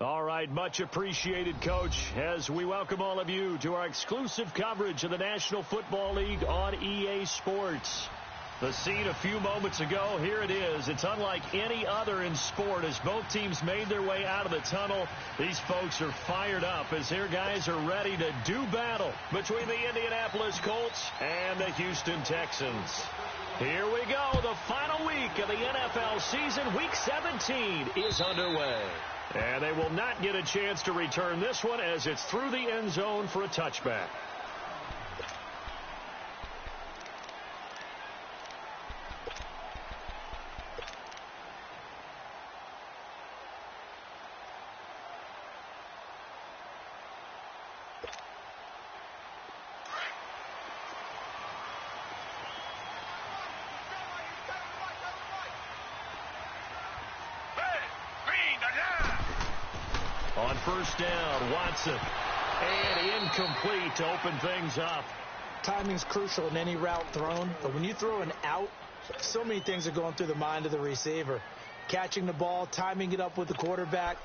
All right, much appreciated, Coach, as we welcome all of you to our exclusive coverage of the National Football League on EA Sports. The scene a few moments ago, here it is. It's unlike any other in sport as both teams made their way out of the tunnel. These folks are fired up as their guys are ready to do battle between the Indianapolis Colts and the Houston Texans. Here we go. The final week of the NFL season, Week 17, is underway. And they will not get a chance to return this one as it's through the end zone for a touchback. On first down, Watson. And incomplete to open things up. Timing's crucial in any route thrown, but when you throw an out, so many things are going through the mind of the receiver. Catching the ball, timing it up with the quarterback.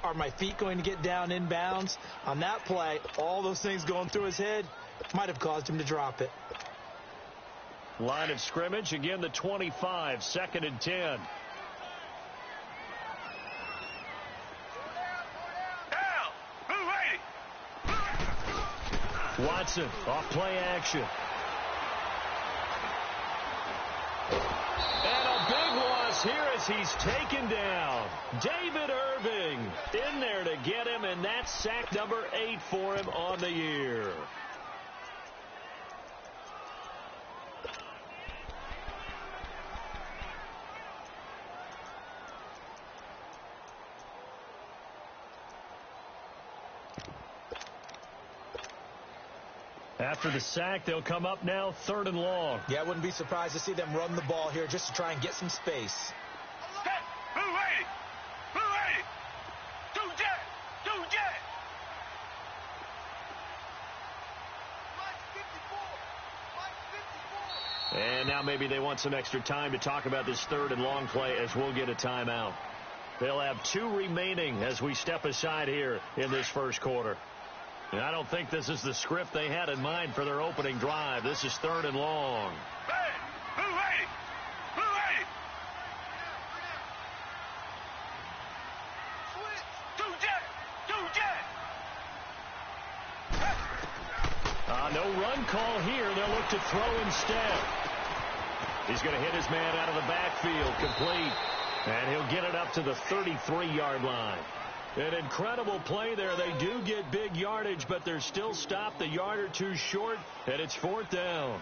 Are my feet going to get down inbounds? On that play, all those things going through his head might have caused him to drop it. Line of scrimmage, again the 25, 2nd and 10. Watson, off play action. And a big loss here as he's taken down. David Irving in there to get him, and that's sack number 8 for him on the year. After the sack, they'll come up now 3rd and long. Yeah, I wouldn't be surprised to see them run the ball here just to try and get some space. And now maybe they want some extra time to talk about this 3rd and long play as we'll get a timeout. They'll have 2 remaining as we step aside here in this first quarter. And I don't think this is the script they had in mind for their opening drive. This is 3rd and long. No run call here. They'll look to throw instead. He's going to hit his man out of the backfield, complete. And he'll get it up to the 33-yard line. An incredible play there. They do get big yardage, but they're still stopped a yard or two short, and it's 4th down.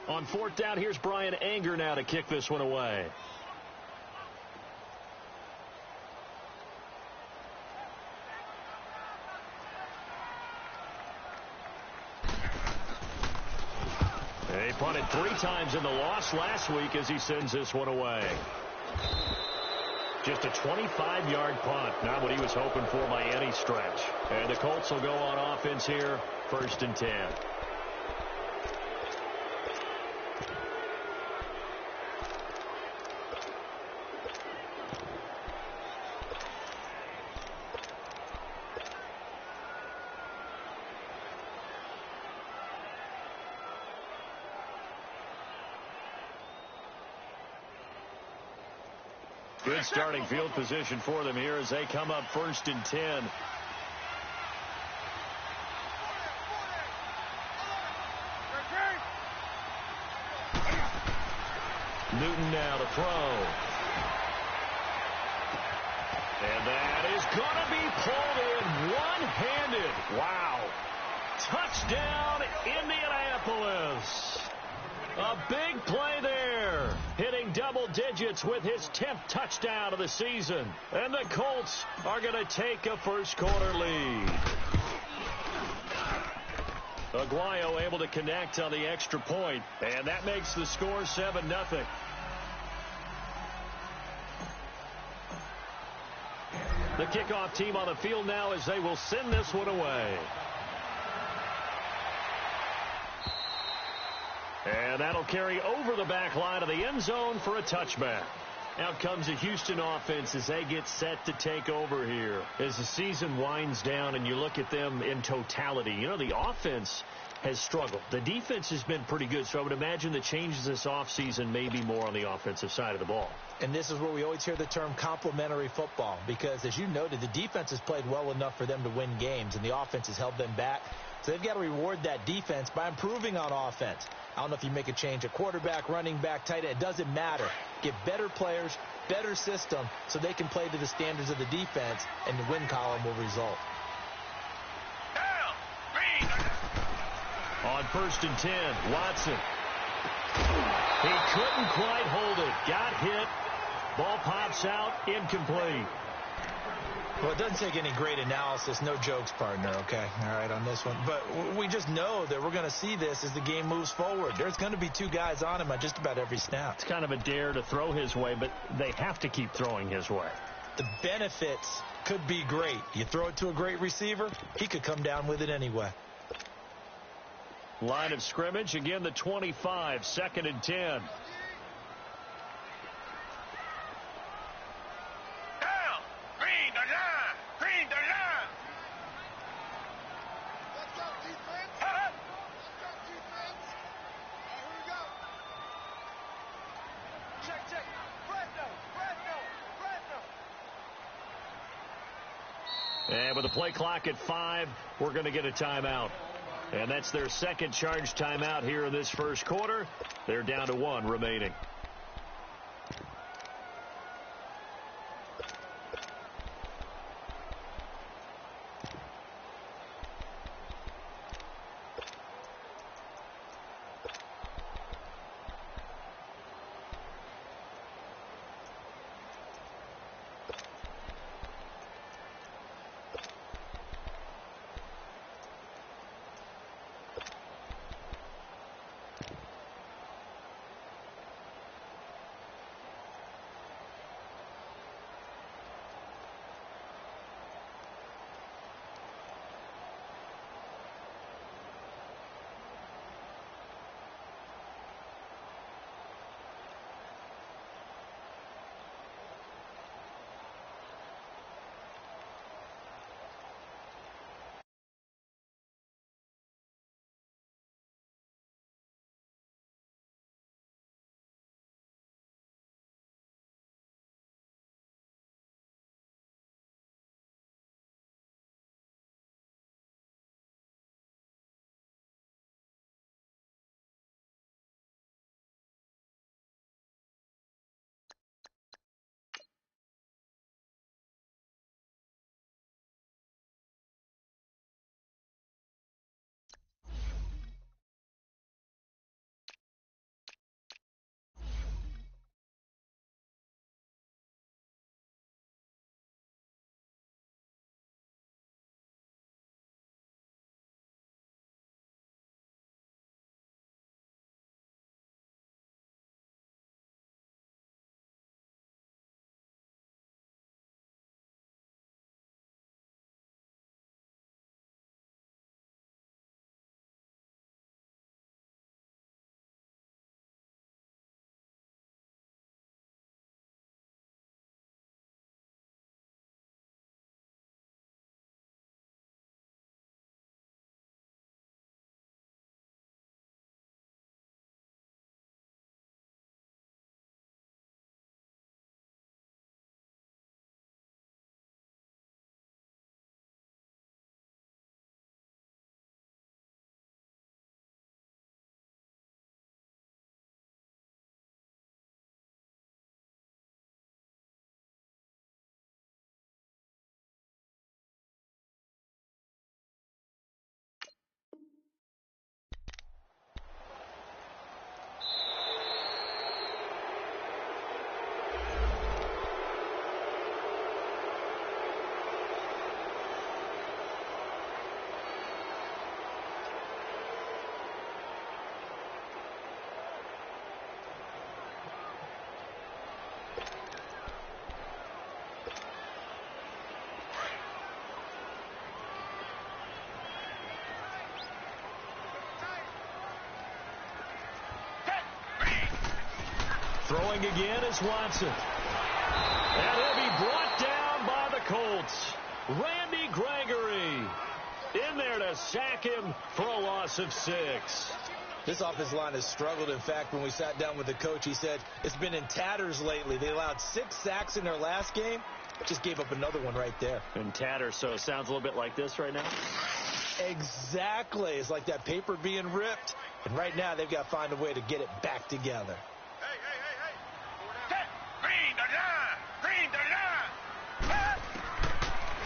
On 4th down, here's Brian Anger now to kick this one away. He punted 3 times in the loss last week as he sends this one away. Just a 25-yard punt, not what he was hoping for by any stretch. And the Colts will go on offense here, 1st and 10. Good starting field position for them here as they come up 1st and 10. Newton now to throw. And that is going to be pulled in one-handed. Wow. Touchdown, Indianapolis. A big play there, hitting double digits with his 10th touchdown of the season. And the Colts are going to take a first quarter lead. Aguayo able to connect on the extra point, and that makes the score 7-0. The kickoff team on the field now as they will send this one away. And that'll carry over the back line of the end zone for a touchback. Out comes the Houston offense as they get set to take over here. As the season winds down and you look at them in totality, you know, the offense has struggled. The defense has been pretty good, so I would imagine the changes this offseason may be more on the offensive side of the ball. And this is where we always hear the term complementary football because, as you noted, the defense has played well enough for them to win games, and the offense has held them back. So they've got to reward that defense by improving on offense. I don't know if you make a change at quarterback, running back, tight end. It doesn't matter. Get better players, better system, so they can play to the standards of the defense, and the win column will result. On 1st and 10, Watson. He couldn't quite hold it. Got hit. Ball pops out. Incomplete. Well, it doesn't take any great analysis. No jokes, partner, okay? All right, on this one. But we just know that we're going to see this as the game moves forward. There's going to be two guys on him on just about every snap. It's kind of a dare to throw his way, but they have to keep throwing his way. The benefits could be great. You throw it to a great receiver, he could come down with it anyway. Line of scrimmage, again the 25, 2nd and 10. And with the play clock at 5, we're going to get a timeout. And that's their second charge timeout here in this first quarter. They're down to 1 remaining. Throwing again is Watson. And he'll be brought down by the Colts. Randy Gregory in there to sack him for a loss of 6. This offensive line has struggled. In fact, when we sat down with the coach, he said it's been in tatters lately. They allowed 6 sacks in their last game. Just gave up another one right there. In tatters, so it sounds a little bit like this right now? Exactly. It's like that paper being ripped. And right now, they've got to find a way to get it back together.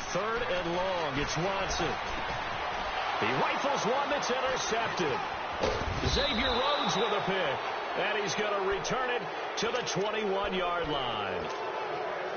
Third and long. It's Watson. He rifles one that's intercepted. Xavier Rhodes with a pick. And he's going to return it to the 21-yard line.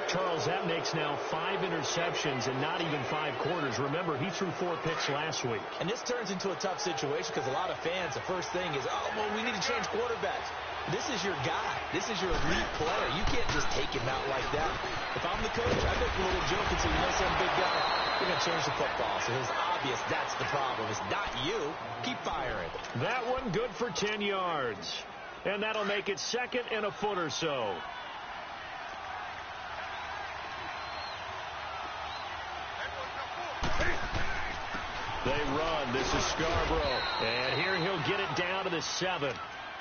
Charles, that makes now 5 interceptions in not even 5 quarters. Remember, he threw 4 picks last week. And this turns into a tough situation because a lot of fans, the first thing is, oh, well, we need to change quarterbacks. This is your guy. This is your elite player. You can't just take him out like that. If I'm the coach, I make a little joke and say, you know, some big guy, we're going to change the football. So it's obvious that's the problem. It's not you. Keep firing. That one good for 10 yards. And that'll make it second and a foot or so. They run. This is Scarborough. And here he'll get it down to the 7.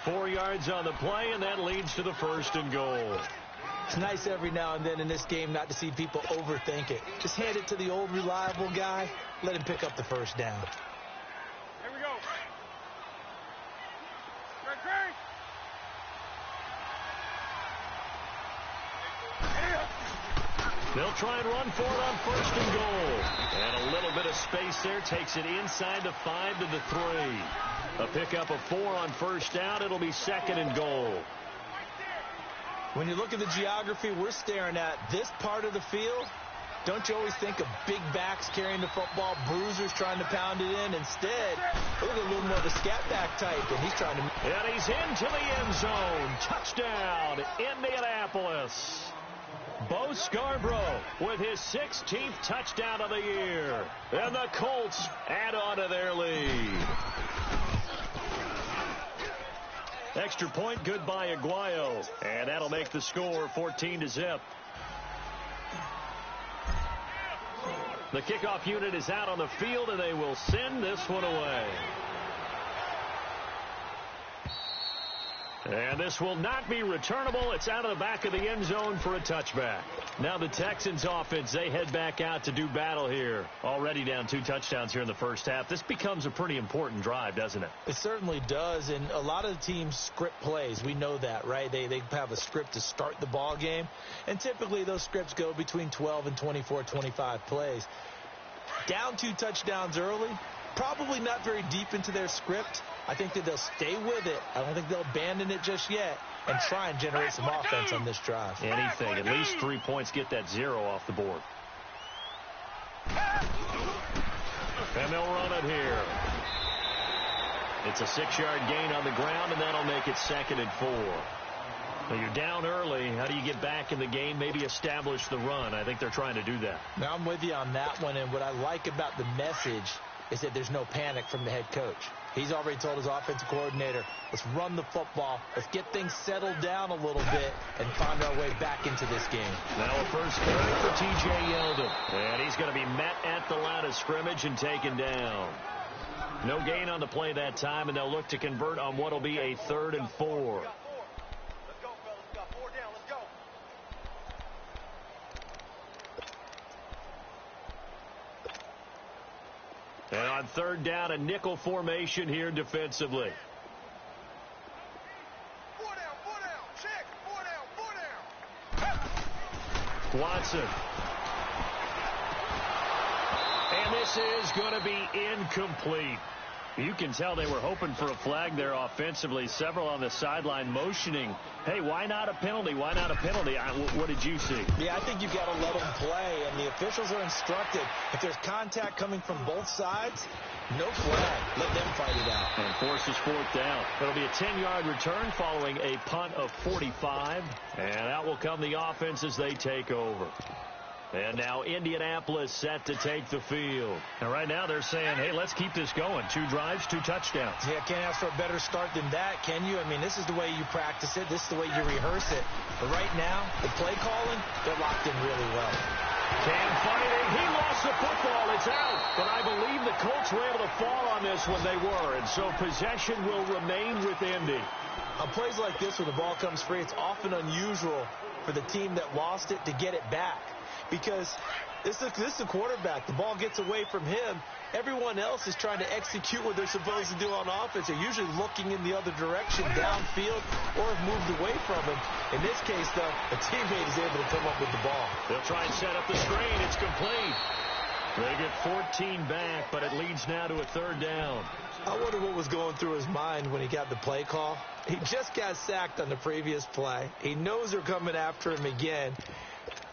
4 yards on the play, and that leads to the 1st and goal. It's nice every now and then in this game not to see people overthink it. Just hand it to the old reliable guy. Let him pick up the first down. Here we go. They'll try and run for it on 1st and goal. And a little bit of space there takes it inside the 5 to the 3. A pickup of 4 on 1st down. It'll be 2nd and goal. When you look at the geography we're staring at, this part of the field, don't you always think of big backs carrying the football, bruisers trying to pound it in? Instead, look at a little more of the scat back type, and he's trying to... And he's into the end zone. Touchdown, Indianapolis. Bo Scarborough with his 16th touchdown of the year. And the Colts add on to their lead. Extra point, good by Aguayo. And that'll make the score 14-0. The kickoff unit is out on the field, and they will send this one away. And this will not be returnable. It's out of the back of the end zone for a touchback. Now the Texans offense, they head back out to do battle here. Already down 2 touchdowns here in the first half. This becomes a pretty important drive, doesn't it? It certainly does, and a lot of the teams script plays. We know that, right? They have a script to start the ball game, and typically those scripts go between 12 and 24, 25 plays. Down 2 touchdowns early, probably not very deep into their script. I think that they'll stay with it. I don't think they'll abandon it just yet and try and generate some offense on this drive. Anything. At least 3 points, get that 0 off the board. And they'll run it here. It's a 6-yard gain on the ground, and that'll make it 2nd and 4. Now you're down early. How do you get back in the game? Maybe establish the run. I think they're trying to do that. Now I'm with you on that one, and what I like about the message is that there's no panic from the head coach. He's already told his offensive coordinator, let's run the football, let's get things settled down a little bit and find our way back into this game. Now a first carry for T.J. Yeldon. And he's going to be met at the line of scrimmage and taken down. No gain on the play that time, and they'll look to convert on what will be a 3rd and 4. And on 3rd down, a nickel formation here defensively. 4 down, check, 4 down. Watson. And this is going to be incomplete. You can tell they were hoping for a flag there offensively. Several on the sideline motioning, hey, why not a penalty? Why not a penalty? What did you see? Yeah, I think you've got to let them play, and the officials are instructed. If there's contact coming from both sides, no flag. Let them fight it out. And forces 4th down. It'll be a 10-yard return following a punt of 45. And out will come the offense as they take over. And now Indianapolis set to take the field. And right now they're saying, hey, let's keep this going. 2 drives, 2 touchdowns. Yeah, can't ask for a better start than that, can you? I mean, this is the way you practice it. This is the way you rehearse it. But right now, the play calling, they're locked in really well. Cam fighting. He lost the football. It's out. But I believe the Colts were able to fall on this when they were. And so possession will remain with Indy. On plays like this, when the ball comes free, it's often unusual for the team that lost it to get it back. Because this is a quarterback. The ball gets away from him. Everyone else is trying to execute what they're supposed to do on offense. They're usually looking in the other direction, downfield, or have moved away from him. In this case, though, a teammate is able to come up with the ball. They'll try and set up the screen. It's complete. They get 14 back, but it leads now to a 3rd down. I wonder what was going through his mind when he got the play call. He just got sacked on the previous play. He knows they're coming after him again.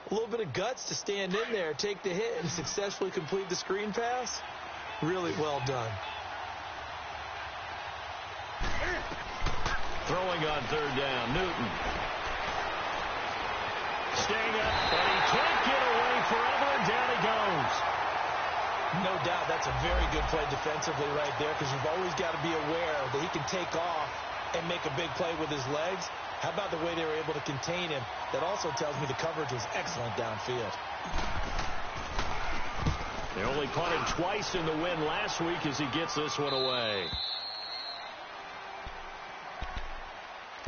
A little bit of guts to stand in there, take the hit, and successfully complete the screen pass. Really well done. Throwing on 3rd down, Newton. Staying up, and he can't get away forever, and down he goes. No doubt that's a very good play defensively right there, because you've always got to be aware that he can take off and make a big play with his legs. How about the way they were able to contain him? That also tells me the coverage was excellent downfield. They only punted twice in the win last week as he gets this one away.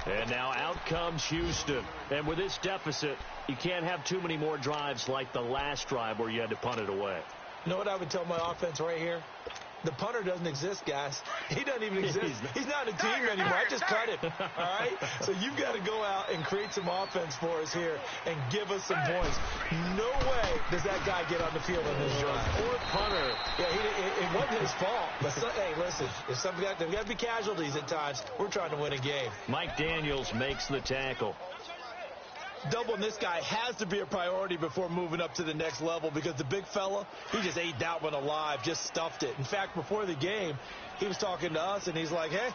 And now out comes Houston. And with this deficit, you can't have too many more drives like the last drive where you had to punt it away. You know what I would tell my offense right here? The punter doesn't exist, guys. He doesn't even exist. He's not a team anymore. I just cut him, all right? So you've got to go out and create some offense for us here and give us some points. No way does that guy get on the field on this drive. Poor punter. Yeah, it wasn't his fault. But hey, listen, if there's got to be casualties at times. We're trying to win a game. Mike Daniels makes the tackle. Doubling this guy has to be a priority before moving up to the next level, because the big fella, he just ate that one alive, just stuffed it. In fact, before the game, he was talking to us, and he's like, hey,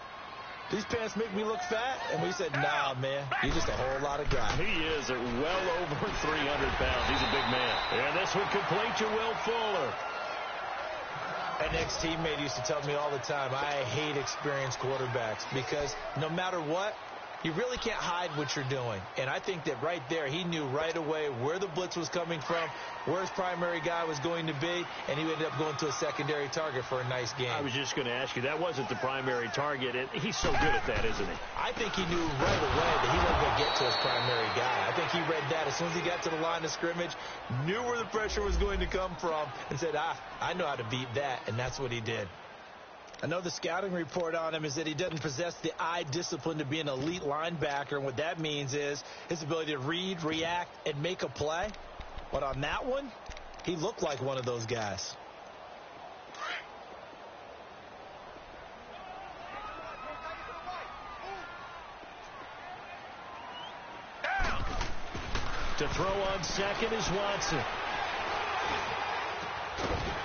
these pants make me look fat? And we said, nah, man, you're just a whole lot of guy. He is at well over 300 pounds. He's a big man. And this one complete to Will Fuller. An ex-teammate used to tell me all the time, I hate experienced quarterbacks, because no matter what, you really can't hide what you're doing. And I think that right there, he knew right away where the blitz was coming from, where his primary guy was going to be, and he ended up going to a secondary target for a nice game. I was just going to ask you, that wasn't the primary target. He's so good at that, isn't he? I think he knew right away that he wasn't going to get to his primary guy. I think he read that as soon as he got to the line of scrimmage, knew where the pressure was going to come from, and said, I know how to beat that, and that's what he did. I know the scouting report on him is that he doesn't possess the eye discipline to be an elite linebacker. And what that means is his ability to read, react, and make a play. But on that one, he looked like one of those guys. To throw on second is Watson.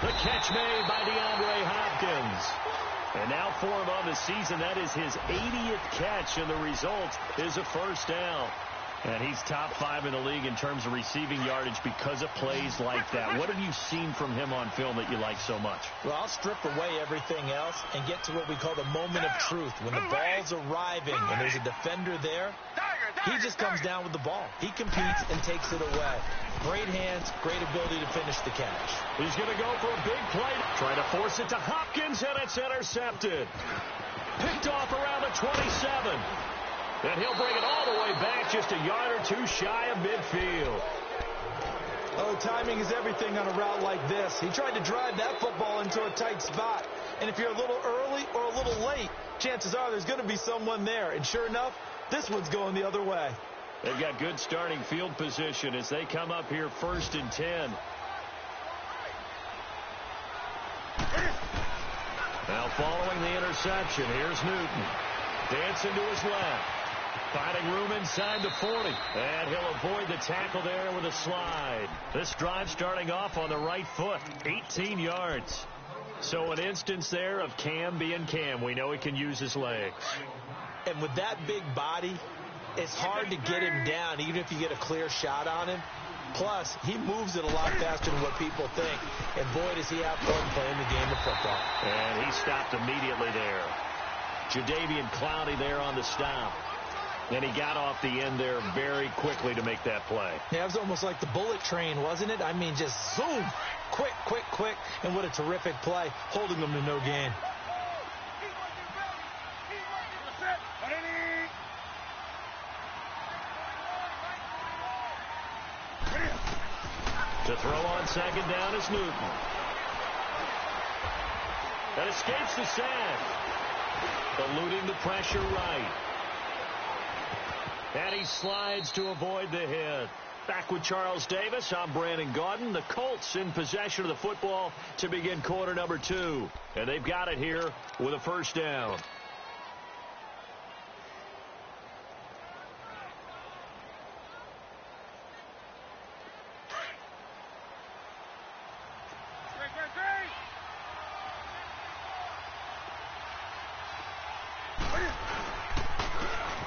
The catch made by DeAndre Hopkins. And now for him on the season, that is his 80th catch, and the result is a first down. And he's top 5 in the league in terms of receiving yardage because of plays like that. What have you seen from him on film that you like so much? Well, I'll strip away everything else and get to what we call the moment of truth. When the ball's arriving and there's a defender there, he just comes down with the ball. He competes and takes it away. Great hands, great ability to finish the catch. He's going to go for a big play. Trying to force it to Hopkins, and it's intercepted. Picked off around the 27. And he'll bring it all the way back, just a yard or two shy of midfield. Oh, timing is everything on a route like this. He tried to drive that football into a tight spot. And if you're a little early or a little late, chances are there's going to be someone there. And sure enough, this one's going the other way. They've got good starting field position as they come up here 1st and 10. Now following the interception, here's Newton. Dancing to his left. Finding room inside the 40. And he'll avoid the tackle there with a slide. This drive starting off on the right foot. 18 yards. So an instance there of Cam being Cam. We know he can use his legs. And with that big body, it's hard to get him down, even if you get a clear shot on him. Plus, he moves it a lot faster than what people think. And boy, does he have fun playing the game of football. And he stopped immediately there. Jadeveon Clowney there on the stop. And he got off the end there very quickly to make that play. Yeah, it was almost like the bullet train, wasn't it? I mean, just zoom. Quick, quick, quick. And what a terrific play, holding them to no gain. To throw on second down is Newton. That escapes the sack. Eluding the pressure right. And he slides to avoid the hit. Back with Charles Davis, I'm Brandon Gaudin. The Colts in possession of the football to begin quarter number 2. And they've got it here with a first down.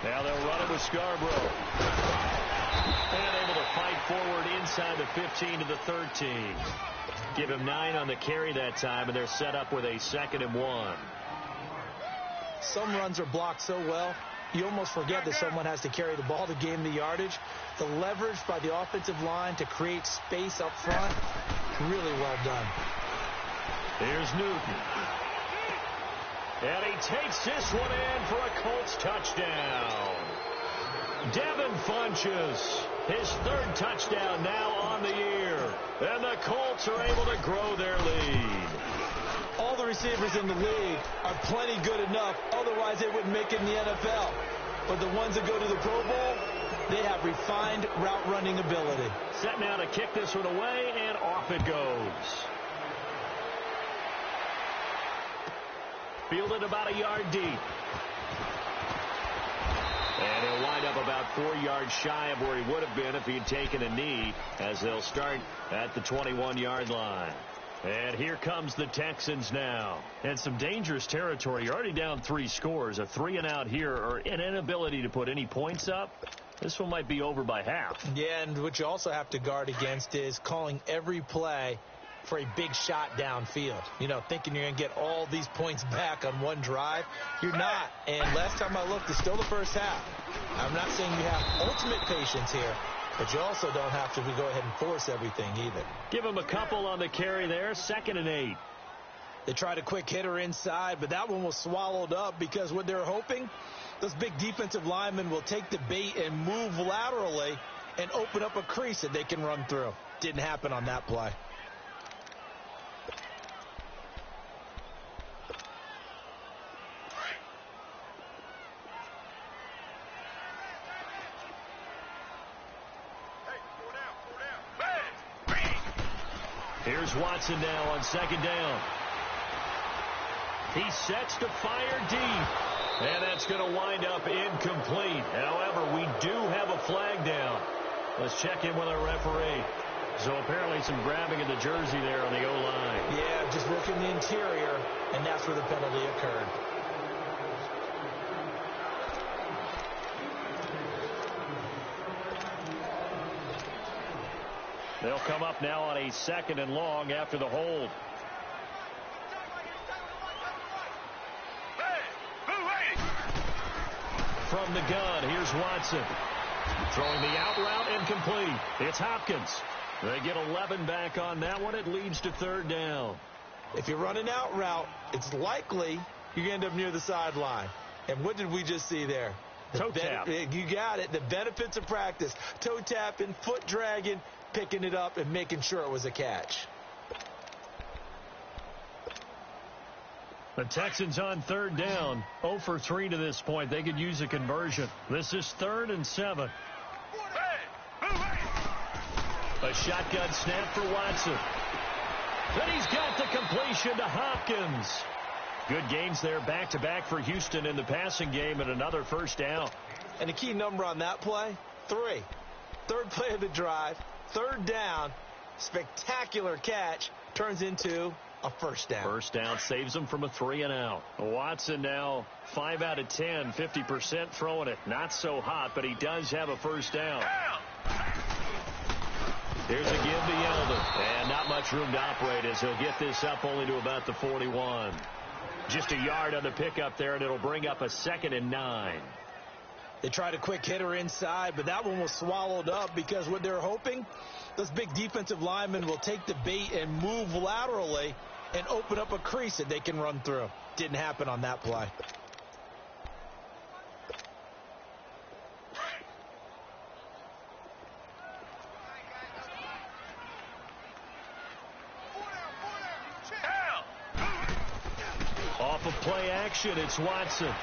Now they'll run it with Scarborough. And able to fight forward inside the 15 to the 13. Give him 9 on the carry that time, and they're set up with a 2nd and 1. Some runs are blocked so well, you almost forget that someone has to carry the ball to gain the yardage. The leverage by the offensive line to create space up front, really well done. Here's Newton. And he takes this one in for a Colts touchdown. Devin Funchess, his 3rd touchdown now on the year. And the Colts are able to grow their lead. All the receivers in the league are plenty good enough, otherwise they wouldn't make it in the NFL. But the ones that go to the Pro Bowl, they have refined route running ability. Set now to kick this one away, and off it goes. Fielded about a yard deep. And he'll wind up about 4 yards shy of where he would have been if he had taken a knee, as they'll start at the 21-yard line. And here comes the Texans now. And some dangerous territory. You're already down 3 scores. A 3-and-out here, or an inability to put any points up. This one might be over by half. Yeah, and what you also have to guard against is calling every play for a big shot downfield. You know, thinking you're going to get all these points back on one drive. You're not. And last time I looked, it's still the first half. I'm not saying you have ultimate patience here, but you also don't have to go ahead and force everything either. Give him a couple on the carry there. 2nd and 8. They tried a quick hitter inside, but that one was swallowed up because what they're hoping, those big defensive linemen will take the bait and move laterally and open up a crease that they can run through. Didn't happen on that play. Here's Watson now on 2nd down. He sets to fire deep. And that's going to wind up incomplete. However, we do have a flag down. Let's check in with our referee. So apparently some grabbing of the jersey there on the O-line. Yeah, just working the interior, and that's where the penalty occurred. They'll come up now on a 2nd and long after the hold. From the gun, here's Watson. Throwing the out route incomplete. It's Hopkins. They get 11 back on that one. It leads to 3rd down. If you run an out route, it's likely you're going to end up near the sideline. And what did we just see there? Toe tap. You got it. The benefits of practice. Toe tapping, foot dragging, picking it up, and making sure it was a catch. The Texans on 3rd down. 0 for 3 to this point. They could use a conversion. This is 3rd and 7. A shotgun snap for Watson. Then he's got the completion to Hopkins. Good gains there back-to-back for Houston in the passing game, and another first down. And the key number on that play, 3. 3rd play of the drive, 3rd down, spectacular catch, turns into a first down. First down saves them from a 3-and-out. Watson now 5 out of 10, 50% throwing it. Not so hot, but he does have a first down. Here's a give to Yeldon. And not much room to operate as he'll get this up only to about the 41. Just a yard on the pickup there, and it'll bring up a 2nd and 9. They tried a quick hitter inside, but that one was swallowed up because what they're hoping, those big defensive linemen will take the bait and move laterally and open up a crease that they can run through. Didn't happen on that play. Off of play action, it's Watson.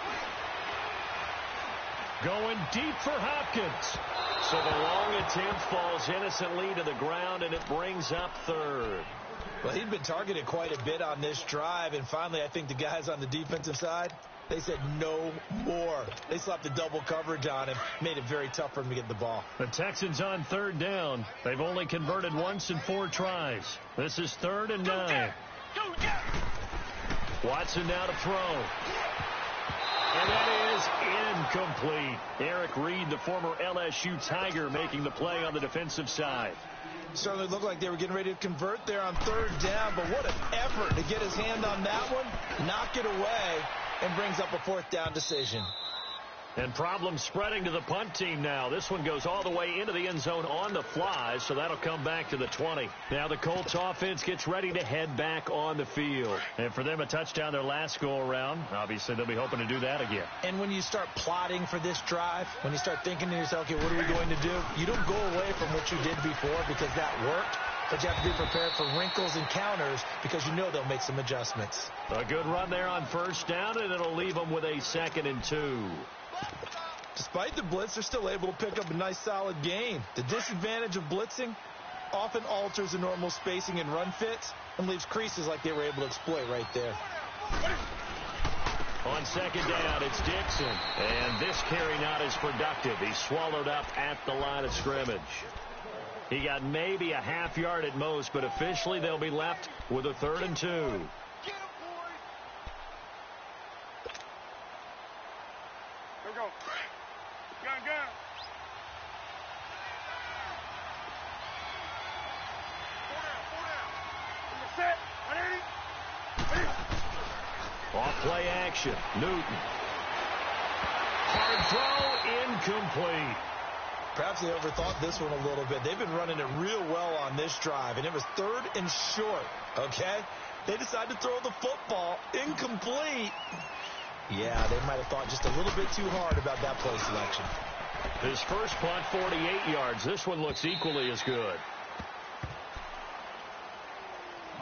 Going deep for Hopkins. So the long attempt falls innocently to the ground, and it brings up 3rd. Well, he'd been targeted quite a bit on this drive, and finally I think the guys on the defensive side, they said no more. They slapped the double coverage on him, made it very tough for him to get the ball. The Texans on 3rd down. They've only converted once in 4 tries. This is 3rd and 9. Watson now to throw. And that is incomplete. Eric Reed, the former LSU Tiger, making the play on the defensive side. Certainly looked like they were getting ready to convert there on 3rd down, but what an effort to get his hand on that one, knock it away, and brings up a 4th down decision. And problems spreading to the punt team now. This one goes all the way into the end zone on the fly, so that'll come back to the 20. Now the Colts offense gets ready to head back on the field. And for them, a touchdown their last go-around. Obviously, they'll be hoping to do that again. And when you start plotting for this drive, when you start thinking to yourself, okay, what are we going to do? You don't go away from what you did before because that worked. But you have to be prepared for wrinkles and counters because you know they'll make some adjustments. A good run there on 1st down, and it'll leave them with a 2nd and 2. Despite the blitz, they're still able to pick up a nice solid gain. The disadvantage of blitzing often alters the normal spacing and run fits and leaves creases like they were able to exploit right there. On 2nd down, it's Dixon. And this carry not as productive. He's swallowed up at the line of scrimmage. He got maybe a half yard at most, but officially they'll be left with a 3rd and 2. Here we go. Gun. Four down. Set. 180. Off play action. Newton. Hard throw, incomplete. Perhaps they overthought this one a little bit. They've been running it real well on this drive, and it was 3rd and short, okay? They decided to throw the football incomplete. Yeah, they might have thought just a little bit too hard about that play selection. His first punt, 48 yards. This one looks equally as good.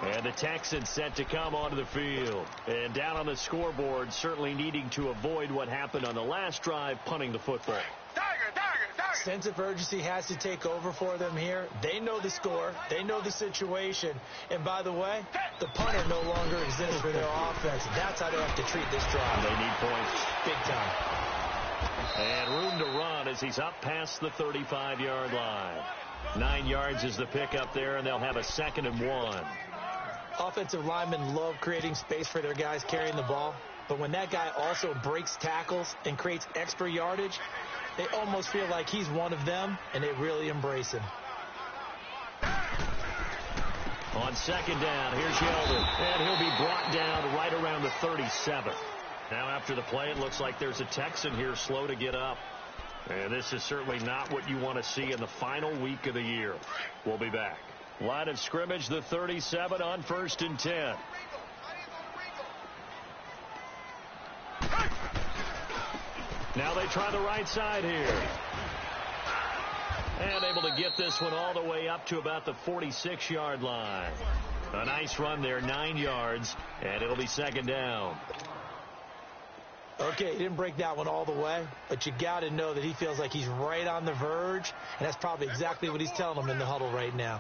And the Texans set to come onto the field. And down on the scoreboard, certainly needing to avoid what happened on the last drive, punting the football. Sense of urgency has to take over for them here. They know the score. They know the situation. And by the way, the punter no longer exists for their offense. That's how they have to treat this drive. They need points. Big time. And room to run as he's up past the 35-yard line. 9 yards is the pickup there, and they'll have a 2nd and 1. Offensive linemen love creating space for their guys carrying the ball. But when that guy also breaks tackles and creates extra yardage, they almost feel like he's one of them, and they really embrace him. On 2nd down, here's Yeldon, and he'll be brought down right around the 37. Now after the play, it looks like there's a Texan here slow to get up. And this is certainly not what you want to see in the final week of the year. We'll be back. Line of scrimmage, the 37 on 1st and 10. Now they try the right side here. And able to get this one all the way up to about the 46-yard line. A nice run there, 9 yards, and it'll be 2nd down. Okay, he didn't break that one all the way, but you got to know that he feels like he's right on the verge, and that's probably exactly what he's telling them in the huddle right now.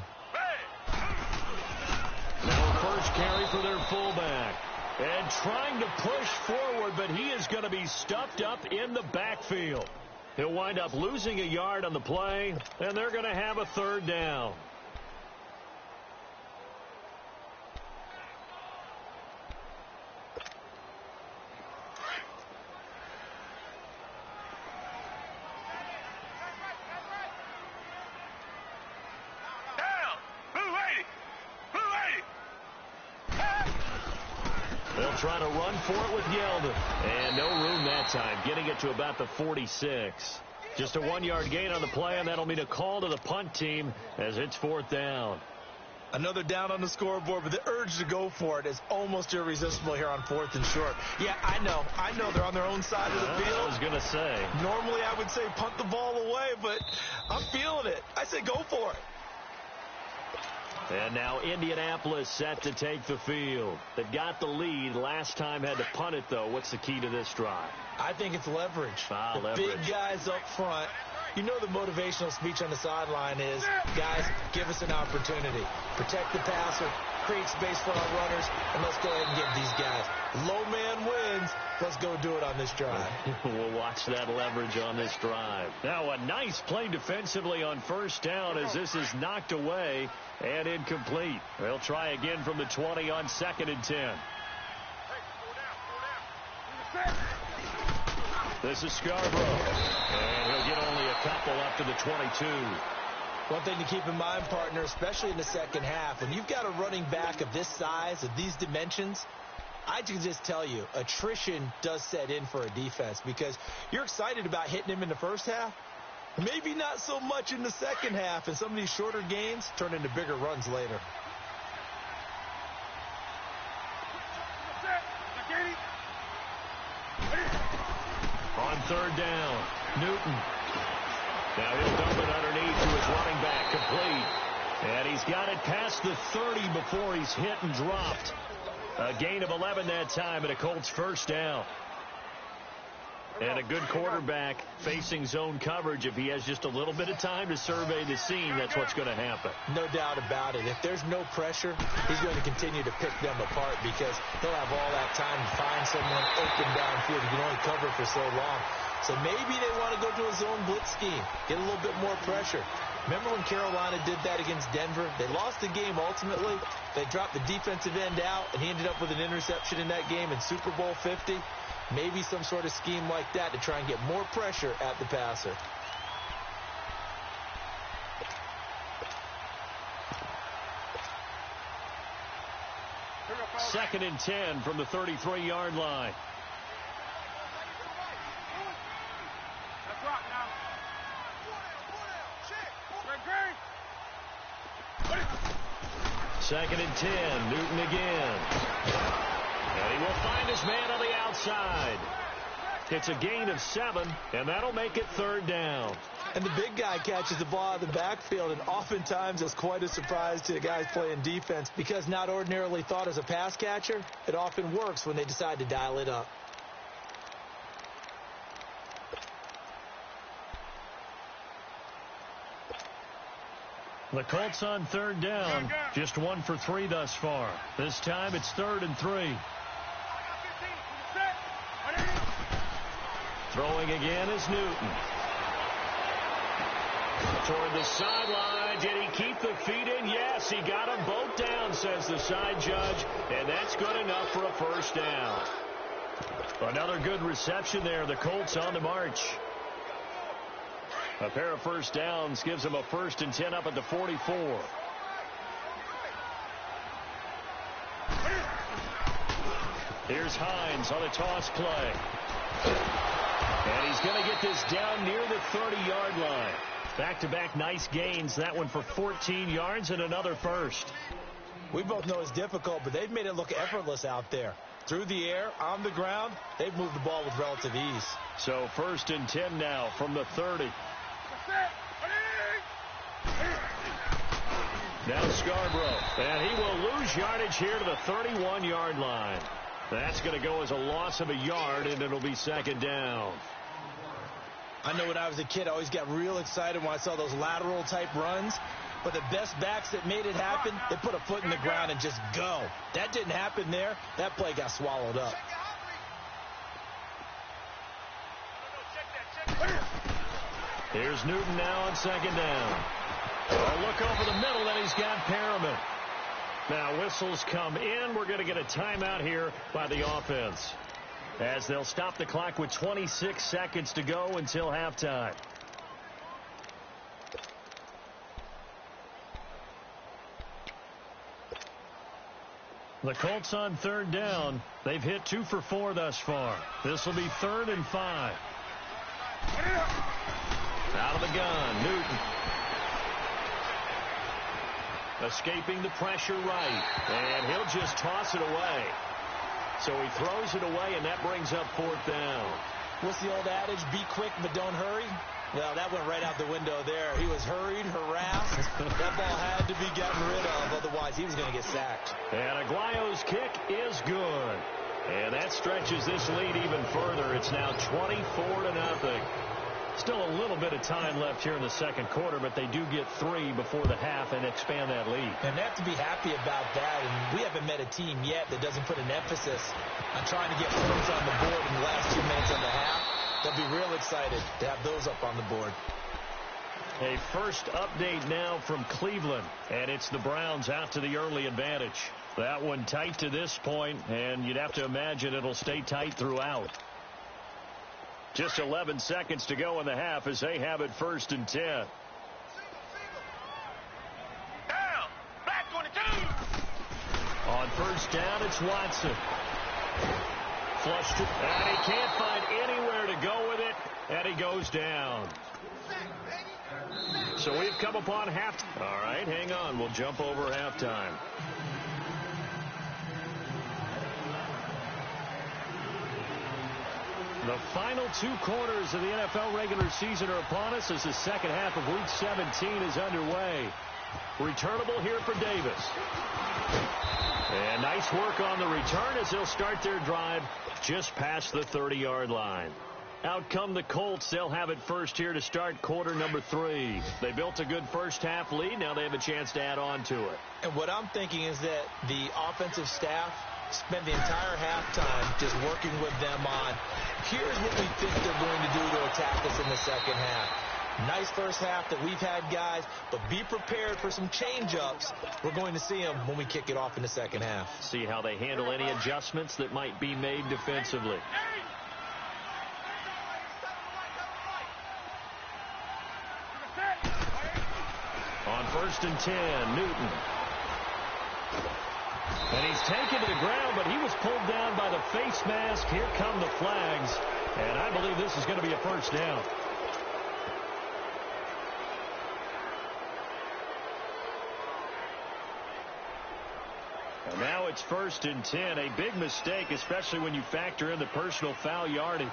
Now first carry for their fullback. And trying to push forward, but he is going to be stuffed up in the backfield. He'll wind up losing a yard on the play, and they're going to have a 3rd down. try to run for it with Yeldon. And no room that time, getting it to about the 46. Just a 1-yard gain on the play, and that'll mean a call to the punt team as it's 4th down. Another down on the scoreboard, but the urge to go for it is almost irresistible here on 4th and short. Yeah, I know they're on their own side of the field. I was going to say. Normally I would say punt the ball away, but I'm feeling it. I say go for it. And now Indianapolis set to take the field. They've got the lead. Last time had to punt it, though. What's the key to this drive? I think it's leverage. Leverage. Big guys up front. You know the motivational speech on the sideline is, guys, give us an opportunity. Protect the passer, create space for our runners, and let's go ahead and give these guys. Low man wins. Let's go do it on this drive. We'll watch that leverage on this drive. Now a nice play defensively on 1st down as this is knocked away and incomplete. They'll try again from the 20 on 2nd and 10. This is Scarborough. And he'll get only a couple up to the 22. One thing to keep in mind, partner, especially in the second half, when you've got a running back of this size, of these dimensions, I can just tell you, attrition does set in for a defense because you're excited about hitting him in the first half. Maybe not so much in the second half, and some of these shorter gains turn into bigger runs later. On 3rd down, Newton. Now he'll dump it underneath to his running back, complete. And he's got it past the 30 before he's hit and dropped. A gain of 11 that time and a Colts 1st down. And a good quarterback facing zone coverage. If he has just a little bit of time to survey the scene, that's what's going to happen. No doubt about it. If there's no pressure, he's going to continue to pick them apart because he'll have all that time to find someone open downfield. He can only cover for so long. So maybe they want to go to a zone blitz scheme, get a little bit more pressure. Remember when Carolina did that against Denver? They lost the game ultimately. They dropped the defensive end out, and he ended up with an interception in that game in Super Bowl 50. Maybe some sort of scheme like that to try and get more pressure at the passer. Second and 10 from the 33-yard line. Second and 10, Newton again. And he will find his man on the outside. It's a gain of 7, and that'll make it 3rd down. And the big guy catches the ball out of the backfield, and oftentimes it's quite a surprise to the guys playing defense because not ordinarily thought as a pass catcher, it often works when they decide to dial it up. The Colts on 3rd down, just 1 for 3 thus far. This time it's 3rd and 3. Throwing again is Newton. Toward the sideline. Did he keep the feet in? Yes, he got them both down, says the side judge, and that's good enough for a 1st down. Another good reception there. The Colts on the march. A pair of 1st downs gives them a 1st and 10 up at the 44. Here's Hines on a toss play. And he's going to get this down near the 30-yard line. Back-to-back nice gains. That one for 14 yards and another 1st. We both know it's difficult, but they've made it look effortless out there. Through the air, on the ground, they've moved the ball with relative ease. So 1st and 10 now from the 30. Now Scarborough. And he will lose yardage here to the 31-yard line. That's going to go as a loss of a yard, and it'll be 2nd down. I know when I was a kid, I always got real excited when I saw those lateral-type runs. But the best backs that made it happen, they put a foot in the ground and just go. That didn't happen there. That play got swallowed up. Here's Newton now on 2nd down. A look over the middle, and he's got Perriman. Now whistles come in. We're going to get a timeout here by the offense, as they'll stop the clock with 26 seconds to go until halftime. The Colts on third down. They've hit 2 for 4 thus far. This will be 3rd and 5. Out of the gun, Newton. Escaping the pressure right. And he'll just toss it away. So he throws it away, and that brings up 4th down. What's the old adage? Be quick, but don't hurry. Well, that went right out the window there. He was hurried, harassed. That ball had to be gotten rid of, otherwise he was going to get sacked. And Aguayo's kick is good. And that stretches this lead even further. It's now 24-0. Still a little bit of time left here in the second quarter, but they do get 3 before the half and expand that lead. And they have to be happy about that. And we haven't met a team yet that doesn't put an emphasis on trying to get points on the board in the last 2 minutes of the half. They'll be real excited to have those up on the board. A first update now from Cleveland, and it's the Browns out to the early advantage. That one tight to this point, and you'd have to imagine it'll stay tight throughout. Just 11 seconds to go in the half as they have it 1st and 10. Down. Back 22. On 1st down, it's Watson. Flushed it, and he can't find anywhere to go with it, and he goes down. So we've come upon halftime. All right, hang on. We'll jump over halftime. The final 2 quarters of the NFL regular season are upon us as the second half of Week 17 is underway. Returnable here for Davis. And nice work on the return as they'll start their drive just past the 30-yard line. Out come the Colts. They'll have it first here to start quarter number 3. They built a good first half lead. Now they have a chance to add on to it. And what I'm thinking is that the offensive staff spent the entire halftime just working with them on, here's what we think they're going to do to attack us in the second half. Nice first half that we've had, guys, but be prepared for some change-ups. We're going to see them when we kick it off in the second half. See how they handle any adjustments that might be made defensively. On 1st and 10, Newton. And he's taken to the ground, but he was pulled down by the face mask. Here come the flags, and I believe this is going to be a 1st down. And now it's 1st and 10, a big mistake, especially when you factor in the personal foul yardage.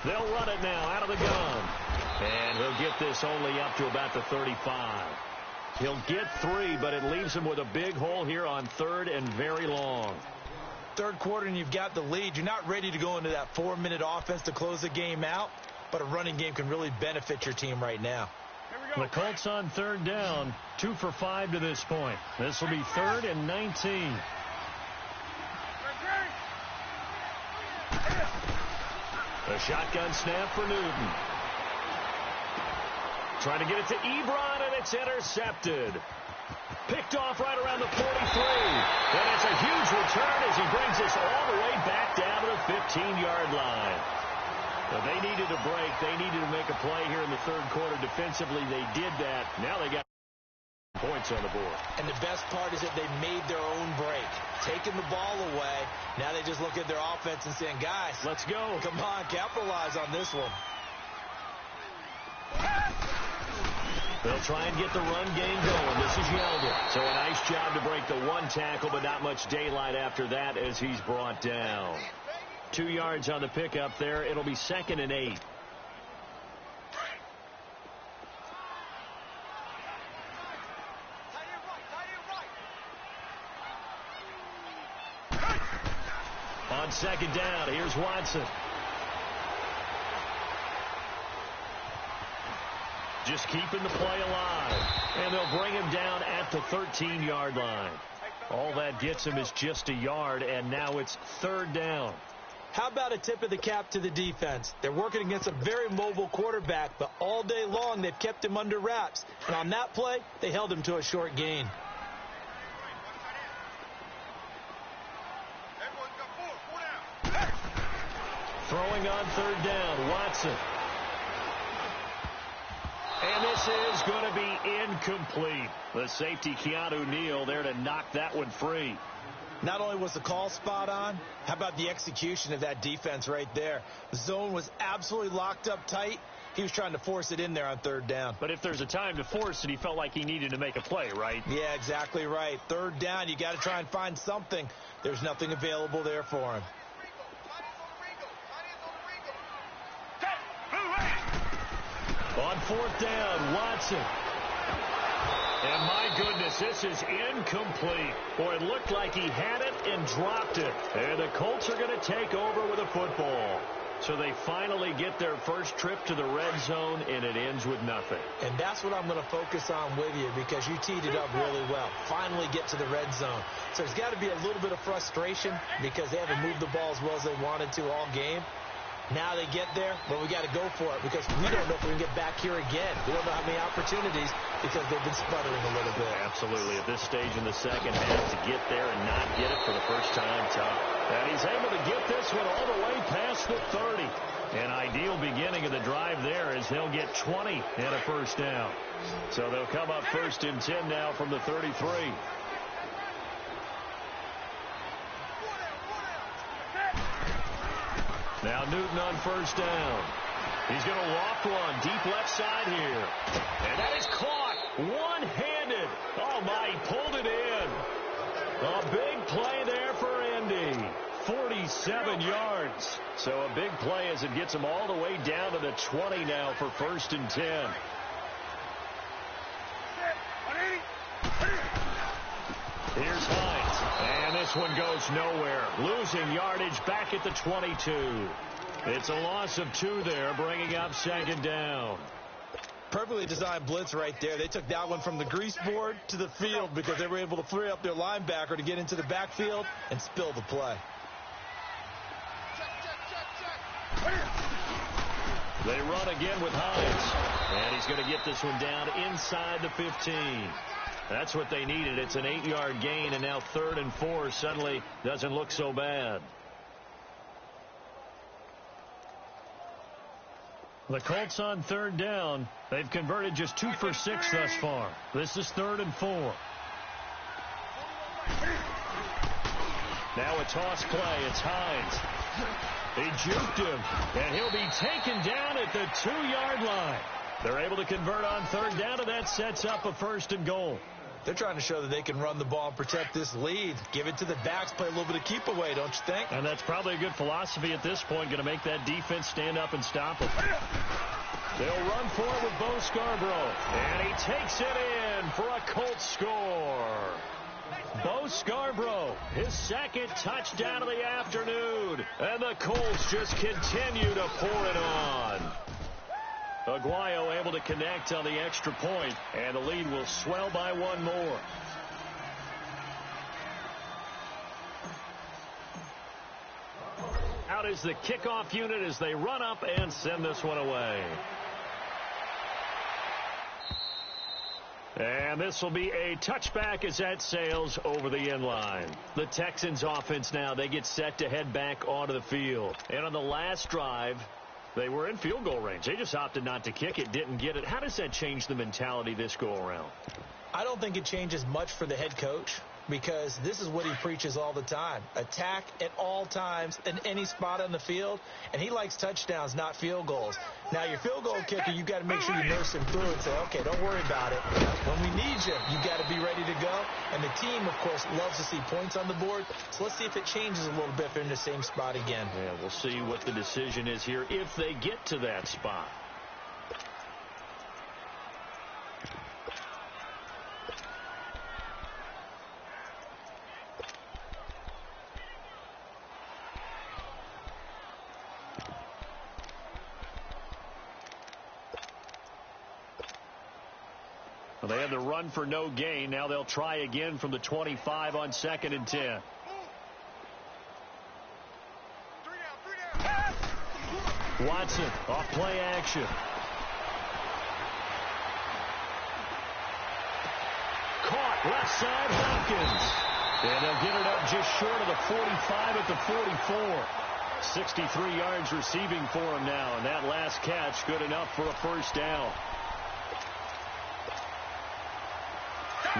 They'll run it now out of the gun. And he'll get this only up to about the 35. He'll get 3, but it leaves him with a big hole here on 3rd and very long. Third quarter and you've got the lead. You're not ready to go into that 4-minute offense to close the game out, but a running game can really benefit your team right now. The Colts on 3rd down, 2 for 5 to this point. This will be 3rd and 19. The shotgun snap for Newton. Trying to get it to Ebron, and it's intercepted. Picked off right around the 43. And it's a huge return as he brings us all the way back down to the 15-yard line. But they needed a break. They needed to make a play here in the third quarter. Defensively, they did that. Now they got points on the board. And the best part is that they made their own break. Taking the ball away. Now they just look at their offense and saying, guys, let's go. Come on, capitalize on this one. They'll try and get the run game going. This is Yeldon. So a nice job to break the 1 tackle, but not much daylight after that as he's brought down. 2 yards on the pickup there. It'll be 2nd and 8. On 2nd down, here's Watson. Just keeping the play alive. And they'll bring him down at the 13-yard line. All that gets him is just a yard, and now it's 3rd down. How about a tip of the cap to the defense? They're working against a very mobile quarterback, but all day long they've kept him under wraps. And on that play, they held him to a short gain. Throwing on 3rd down, Watson. And this is going to be incomplete. The safety, Keanu Neal, there to knock that one free. Not only was the call spot on, how about the execution of that defense right there? The zone was absolutely locked up tight. He was trying to force it in there on third down. But if there's a time to force it, he felt like he needed to make a play, right? Yeah, exactly right. Third down, you got to try and find something. There's nothing available there for him. On fourth down, Watson. And my goodness, this is incomplete. Boy, it looked like he had it and dropped it. And the Colts are going to take over with a football. So they finally get their first trip to the red zone, and it ends with nothing. And that's what I'm going to focus on with you, because you teed it up really well. Finally get to the red zone. So there's got to be a little bit of frustration because they haven't moved the ball as well as they wanted to all game. Now they get there, but we got to go for it because we don't know if we can get back here again. We don't know how many opportunities because they've been sputtering a little bit. Absolutely. At this stage in the second half, to get there and not get it for the first time, tough. And he's able to get this one all the way past the 30. An ideal beginning of the drive there as he'll get 20 and a first down. So they'll come up first and 10 now from the 33. Now Newton on first down. He's going to loft one deep left side here. And that is caught one-handed. Oh, my, he pulled it in. A big play there for Indy. 47 yards. So a big play as it gets him all the way down to the 20 now for first and 10. Here's Hines. And this one goes nowhere. Losing yardage back at the 22. It's a loss of 2 there, bringing up second down. Perfectly designed blitz right there. They took that one from the grease board to the field because they were able to free up their linebacker to get into the backfield and spill the play. They run again with Hines. And he's going to get this one down inside the 15. That's what they needed. It's an 8-yard gain, and now 3rd and 4 suddenly doesn't look so bad. The Colts on 3rd down. They've converted just 2 for 6 thus far. This is 3rd and 4. Now a toss play. It's Hines. He juked him, and he'll be taken down at the 2-yard line. They're able to convert on 3rd down, and that sets up a 1st and goal. They're trying to show that they can run the ball and protect this lead. Give it to the backs, play a little bit of keep away, don't you think? And that's probably a good philosophy at this point, going to make that defense stand up and stop them. They'll run for it with Bo Scarborough. And he takes it in for a Colts score. Bo Scarborough, his 2nd touchdown of the afternoon. And the Colts just continue to pour it on. Aguayo able to connect on the extra point, and the lead will swell by 1 more. Out is the kickoff unit as they run up and send this one away. And this will be a touchback as that sails over the end line. The Texans offense now, they get set to head back onto the field. And on the last drive, they were in field goal range. They just opted not to kick it, didn't get it. How does that change the mentality this go around? I don't think it changes much for the head coach because this is what he preaches all the time. Attack at all times in any spot on the field, and he likes touchdowns, not field goals. Now, your field goal kicker, you've got to make sure you nurse him through and say, okay, don't worry about it. When we need you, you've got to be ready to go. And the team, of course, loves to see points on the board. So let's see if it changes a little bit if they're in the same spot again. Yeah, we'll see what the decision is here if they get to that spot. Well, they had the run for no gain. Now they'll try again from the 25 on 2nd and 10. Watson off play action. Caught left side Hopkins. And they'll get it up just short of the 45 at the 44. 63 yards receiving for him now. And that last catch good enough for a first down.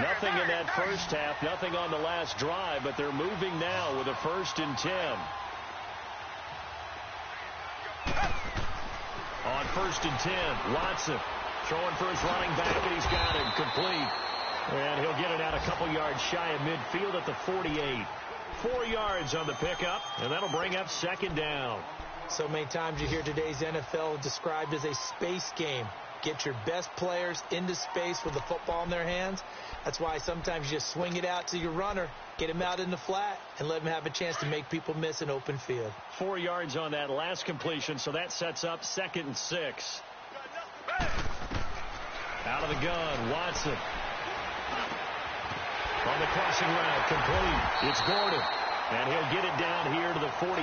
Nothing in that first half, nothing on the last drive, but they're moving now with a 1st and 10. On 1st and 10, Watson throwing for his running back, and he's got it complete. And he'll get it out a couple yards shy of midfield at the 48. 4 yards on the pickup, and that'll bring up 2nd down. So many times you hear today's NFL described as a space game. Get your best players into space with the football in their hands. That's why sometimes you just swing it out to your runner, get him out in the flat, and let him have a chance to make people miss an open field. 4 yards on that last completion, so that sets up 2nd and 6. Out of the gun, Watson. On the crossing route, complete. It's Gordon, and he'll get it down here to the 43.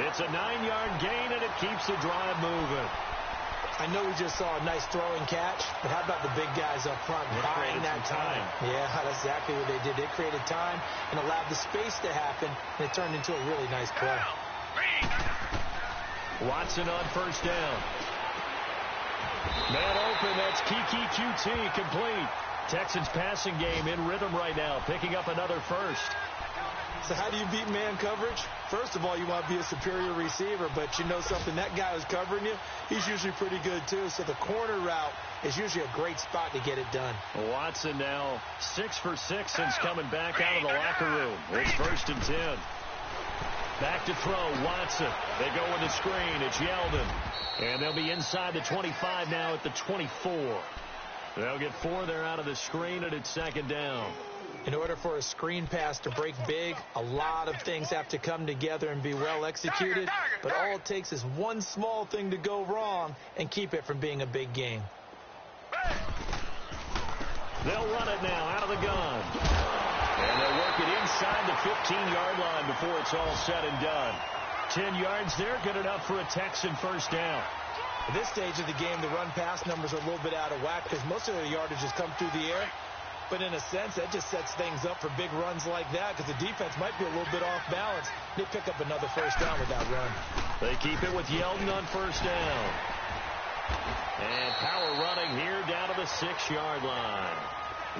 It's a 9-yard gain, and it keeps the drive moving. I know we just saw a nice throwing catch, but how about the big guys up front buying that time? Yeah, that's exactly what they did. They created time and allowed the space to happen, and it turned into a really nice play. Watson on 1st down. Man open, that's Kiki QT, complete. Texans passing game in rhythm right now, picking up another 1st. So how do you beat man coverage? First of all, you want to be a superior receiver, but you know something, that guy who's covering you, he's usually pretty good too. So the corner route is usually a great spot to get it done. Watson now 6 for 6 since coming back out of the locker room. It's 1st and 10. Back to throw, Watson. They go with the screen. It's Yeldon. And they'll be inside the 25 now at the 24. They'll get 4 there out of the screen, and it's 2nd down. In order for a screen pass to break big, a lot of things have to come together and be well executed. But all it takes is one small thing to go wrong and keep it from being a big game. They'll run it now out of the gun. And they'll work it inside the 15-yard line before it's all said and done. 10 yards there, good enough for a Texan 1st down. At this stage of the game, the run-pass numbers are a little bit out of whack because most of their yardage has come through the air. But in a sense, that just sets things up for big runs like that because the defense might be a little bit off balance. They pick up another 1st down with that run. They keep it with Yeldon on 1st down. And power running here down to the 6-yard line.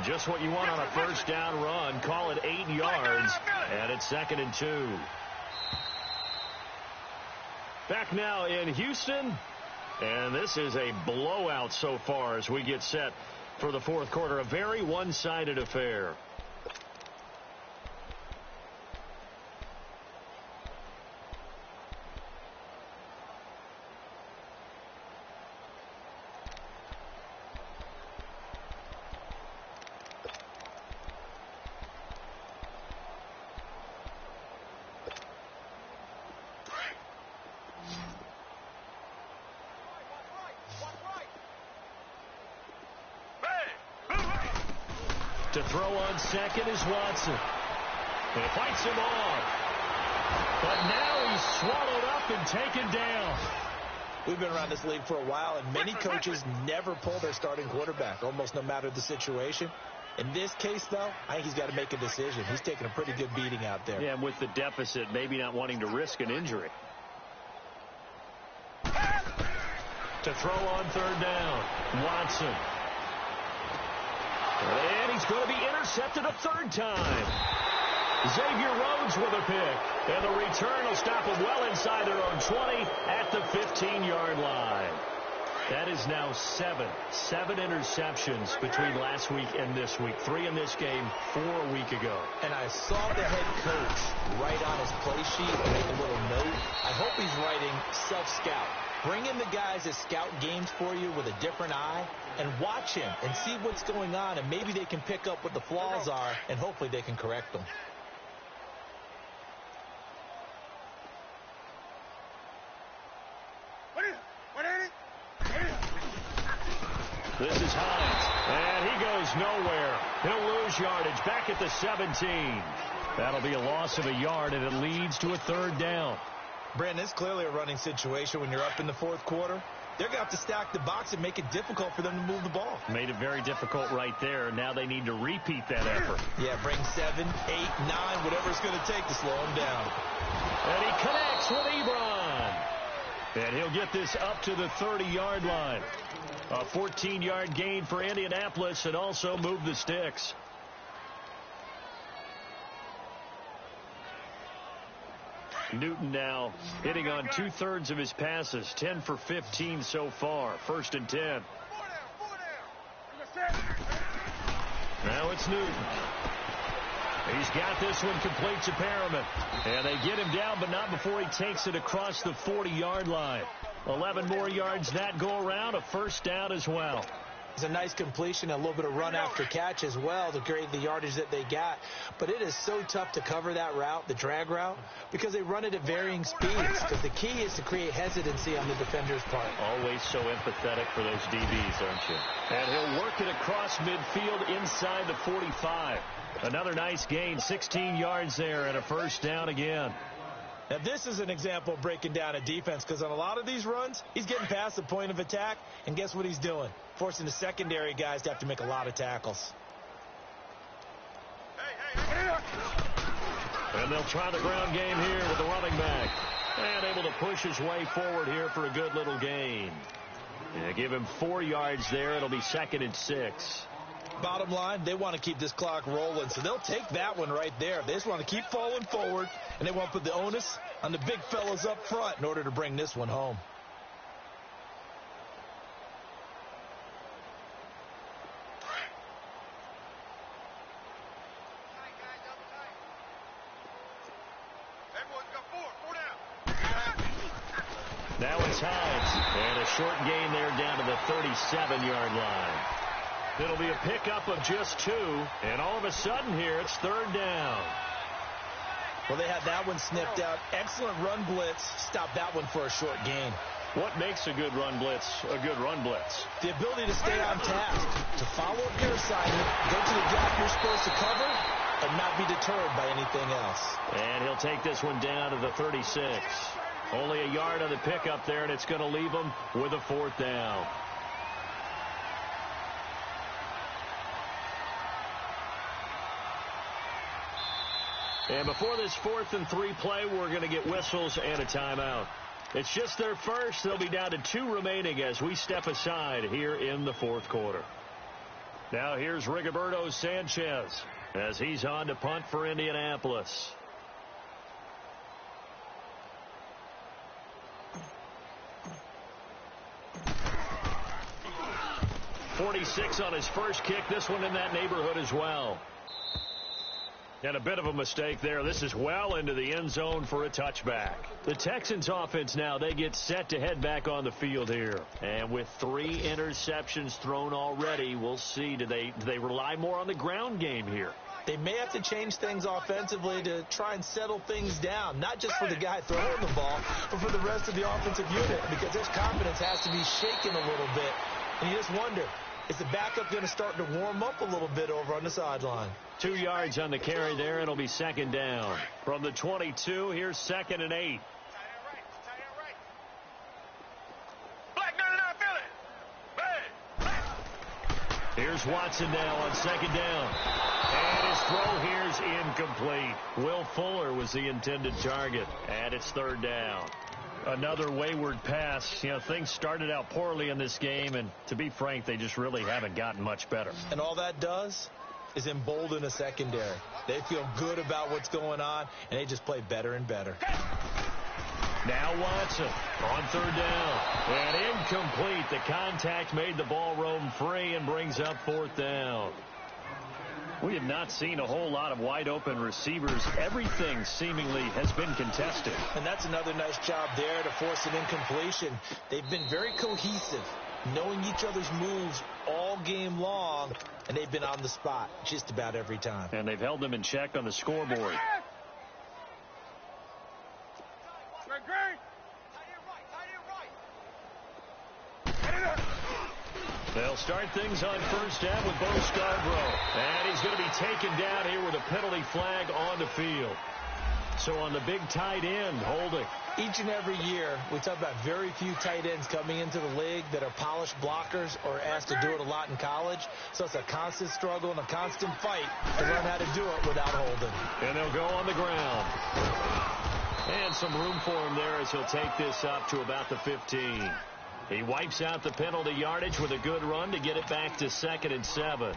Just what you want on a 1st down run. Call it 8 yards, and it's 2nd and 2. Back now in Houston, and this is a blowout so far as we get set for the 4th quarter. A very one-sided affair. To throw on 2nd is Watson. And fights him off. But now he's swallowed up and taken down. We've been around this league for a while, and many coaches never pull their starting quarterback, almost no matter the situation. In this case, though, I think he's got to make a decision. He's taking a pretty good beating out there. Yeah, and with the deficit, maybe not wanting to risk an injury. To throw on 3rd down, Watson. And he's going to be intercepted a 3rd time. Xavier Rhodes with a pick. And the return will stop him well inside their own 20 at the 15-yard line. That is now 7 interceptions between last week and this week. 3 in this game, 4 a week ago. And I saw the head coach write on his play sheet and make a little note. I hope he's writing self-scout. Bring in the guys that scout games for you with a different eye and watch him and see what's going on, and maybe they can pick up what the flaws are, and hopefully they can correct them. This is Hines, and he goes nowhere. He'll lose yardage back at the 17. That'll be a loss of a yard, and it leads to a 3rd down. Brandon, it's clearly a running situation when you're up in the 4th quarter. They're going to have to stack the box and make it difficult for them to move the ball. Made it very difficult right there. Now they need to repeat that effort. Yeah, bring 7, 8, 9, whatever it's going to take to slow him down. And he connects with Ebron. And he'll get this up to the 30-yard line. A 14-yard gain for Indianapolis and also moved the sticks. Newton now hitting on 2/3 of his passes, 10 for 15 so far. 1st and 10. Now it's Newton. He's got this one complete to Perriman. And they get him down, but not before he takes it across the 40-yard line. 11 more yards that go around, a 1st down as well. It's a nice completion, a little bit of run after catch as well to create the yardage that they got. But it is so tough to cover that route, the drag route, because they run it at varying speeds. Because the key is to create hesitancy on the defender's part. Always so empathetic for those DBs, aren't you? And he'll work it across midfield inside the 45. Another nice gain, 16 yards there and a 1st down again. Now, this is an example of breaking down a defense, because on a lot of these runs, he's getting past the point of attack, and guess what he's doing? Forcing the secondary guys to have to make a lot of tackles. And they'll try the ground game here with the running back. And able to push his way forward here for a good little gain. Yeah, give him 4 yards there. It'll be 2nd and 6. Bottom line, they want to keep this clock rolling, so they'll take that one right there. They just want to keep falling forward, and they want to put the onus on the big fellas up front in order to bring this one home. Now it's Hines, and a short gain there down to the 37-yard line. It'll be a pickup of just 2, and all of a sudden here it's 3rd down. Well, they had that one snipped out. Excellent run blitz. Stop that one for a short gain. What makes a good run blitz a good run blitz? The ability to stay on task, to follow up your assignment, go to the gap you're supposed to cover, and not be deterred by anything else. And he'll take this one down to the 36. Only a yard on the pickup there, and it's going to leave him with a 4th down. And before this 4th and 3 play, we're going to get whistles and a timeout. It's just their first. They'll be down to 2 remaining as we step aside here in the 4th quarter. Now here's Rigoberto Sanchez as he's on to punt for Indianapolis. 46 on his first kick. This one in that neighborhood as well. And a bit of a mistake there. This is well into the end zone for a touchback. The Texans offense now, they get set to head back on the field here. And with 3 interceptions thrown already, we'll see. Do they rely more on the ground game here? They may have to change things offensively to try and settle things down, not just for the guy throwing the ball, but for the rest of the offensive unit, because his confidence has to be shaken a little bit. And you just wonder, is the backup going to start to warm up a little bit over on the sideline? 2 yards on the carry there. It'll be 2nd down. From the 22, here's 2nd and 8. Here's Watson now on 2nd down. And his throw here is incomplete. Will Fuller was the intended target. And it's 3rd down. Another wayward pass. You know, things started out poorly in this game, and to be frank, they just really haven't gotten much better. And all that does is embolden a secondary. They feel good about what's going on, and they just play better and better. Now Watson on 3rd down. And incomplete. The contact made the ball roam free and brings up 4th down. We have not seen a whole lot of wide-open receivers. Everything seemingly has been contested. And that's another nice job there to force an incompletion. They've been very cohesive, knowing each other's moves all game long, and they've been on the spot just about every time. And they've held them in check on the scoreboard. They'll start things on 1st down with Bo Scarborough. And he's going to be taken down here with a penalty flag on the field. So on the big tight end, holding. Each and every year, we talk about very few tight ends coming into the league that are polished blockers or asked to do it a lot in college. So it's a constant struggle and a constant fight to learn how to do it without holding. And they'll go on the ground. And some room for him there as he'll take this up to about the 15. He wipes out the penalty yardage with a good run to get it back to 2nd and 7.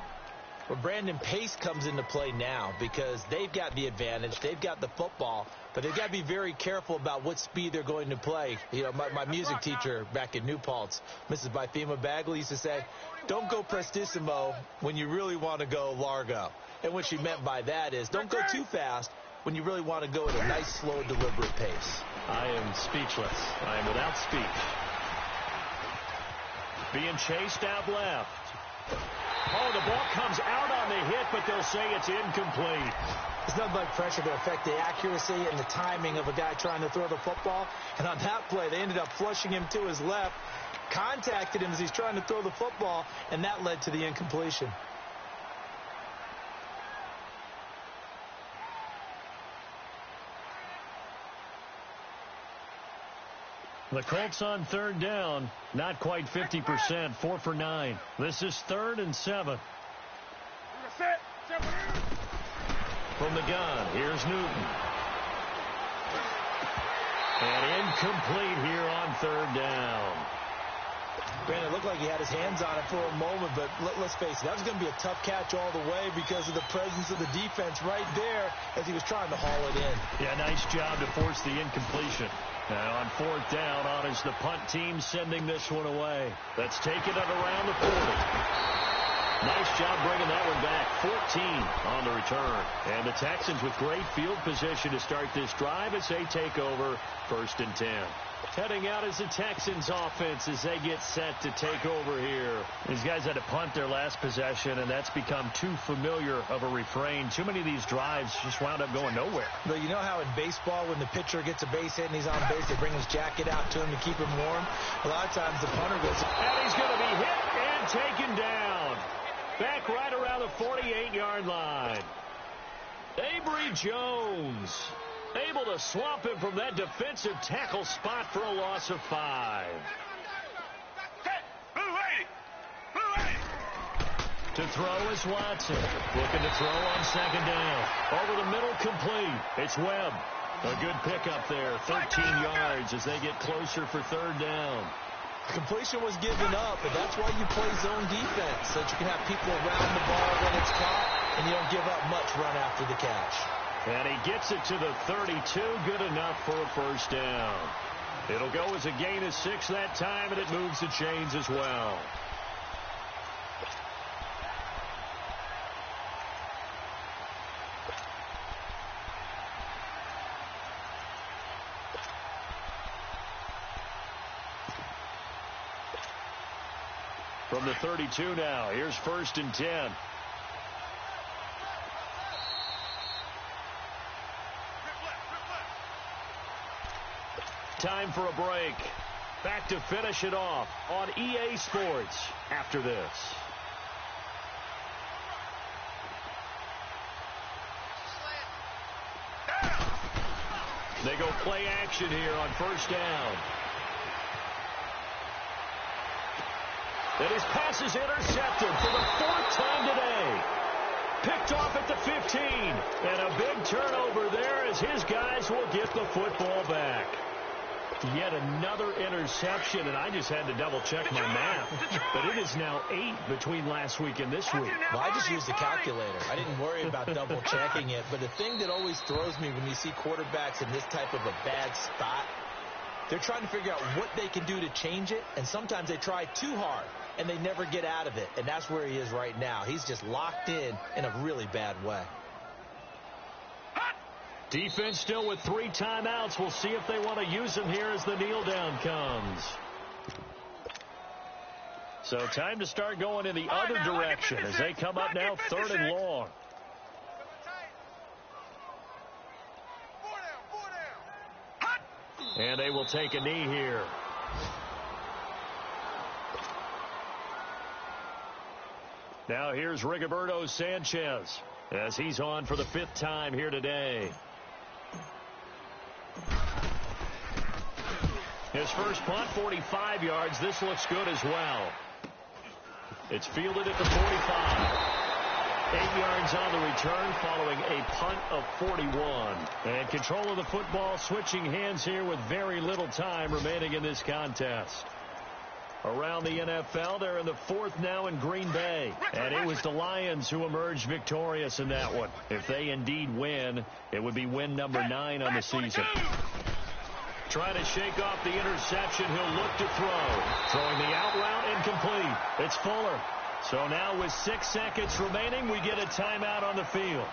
Well, Brandon, pace comes into play now because they've got the advantage. They've got the football, but they've got to be very careful about what speed they're going to play. You know, my music teacher back in New Paltz, Mrs. Bythema Bagley, used to say, don't go prestissimo when you really want to go largo. And what she meant by that is don't go too fast when you really want to go at a nice, slow, deliberate pace. I am speechless. I am without speech. Being chased out left. Oh, the ball comes out on the hit, but they'll say it's incomplete. It's nothing like pressure to affect the accuracy and the timing of a guy trying to throw the football. And on that play, they ended up flushing him to his left, contacted him as he's trying to throw the football, and that led to the incompletion. The Colts on 3rd down, not quite 50%, 4 for 9. This is 3rd and 7. From the gun, here's Newton. And incomplete here on 3rd down. Brandon, it looked like he had his hands on it for a moment, but let's face it, that was going to be a tough catch all the way because of the presence of the defense right there as he was trying to haul it in. Yeah, nice job to force the incompletion. Now on 4th down, honors the punt team sending this one away. Let's take it at around the 40. Nice job bringing that one back. 14 on the return. And the Texans with great field position to start this drive as they take over 1st and 10. Heading out is the Texans offense as they get set to take over here. These guys had to punt their last possession, and that's become too familiar of a refrain. Too many of these drives just wound up going nowhere. But you know how in baseball when the pitcher gets a base hit and he's on base, they bring his jacket out to him to keep him warm? A lot of times the punter goes... And he's going to be hit and taken down. Back right around the 48-yard line. Avery Jones able to swamp him from that defensive tackle spot for a loss of 5. To throw is Watson. Looking to throw on 2nd down. Over the middle, complete. It's Webb. A good pickup there. 13 yards as they get closer for 3rd down. Completion was given up, but that's why you play zone defense, so that you can have people around the ball when it's caught, and you don't give up much run after the catch. And he gets it to the 32. Good enough for a 1st down. It'll go as a gain of 6 that time, and it moves the chains as well. From the 32 now, here's 1st and 10. Time for a break. Back to finish it off on EA Sports after this. They go play action here on 1st down. And his pass is intercepted for the 4th time today. Picked off at the 15. And a big turnover there as his guys will get the football back. Yet another interception, and I just had to double-check my math. But it is now 8 between last week and this week. Well, I just used a calculator. I didn't worry about double-checking it. But the thing that always throws me when you see quarterbacks in this type of a bad spot, they're trying to figure out what they can do to change it, and sometimes they try too hard, and they never get out of it. And that's where he is right now. He's just locked in a really bad way. Defense still with 3 timeouts. We'll see if they want to use them here as the kneel down comes. So time to start going in the other direction as they come up now 3rd and long. And they will take a knee here. Now here's Rigoberto Sanchez as he's on for the 5th time here today. His first punt, 45 yards. This looks good as well. It's fielded at the 45. 8 yards on the return following a punt of 41. And control of the football switching hands here with very little time remaining in this contest. Around the NFL, they're in the 4th now in Green Bay. And it was the Lions who emerged victorious in that one. If they indeed win, it would be win number 9 on the season. Trying to shake off the interception, he'll look to throw. Throwing the out route incomplete. It's Fuller. So now with 6 seconds remaining, we get a timeout on the field.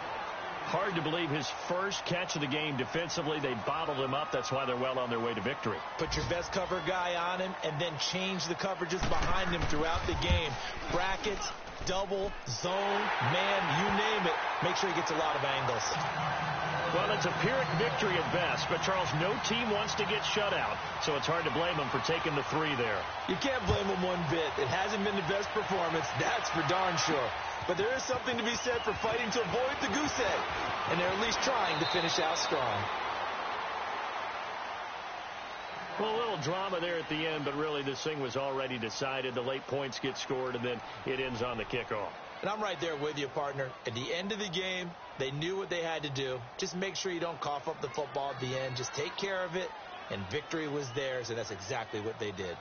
Hard to believe his first catch of the game defensively. They bottled him up. That's why they're well on their way to victory. Put your best cover guy on him and then change the coverages behind him throughout the game. Brackets, double, zone, man, you name it. Make sure he gets a lot of angles. Well, it's a Pyrrhic victory at best, but Charles, no team wants to get shut out, so it's hard to blame him for taking the 3 there. You can't blame him one bit. It hasn't been the best performance, that's for darn sure. But there is something to be said for fighting to avoid the goose egg, and they're at least trying to finish out strong. Well, a little drama there at the end, but really this thing was already decided. The late points get scored, and then it ends on the kickoff. And I'm right there with you, partner. At the end of the game, they knew what they had to do. Just make sure you don't cough up the football at the end. Just take care of it, and victory was theirs, and that's exactly what they did.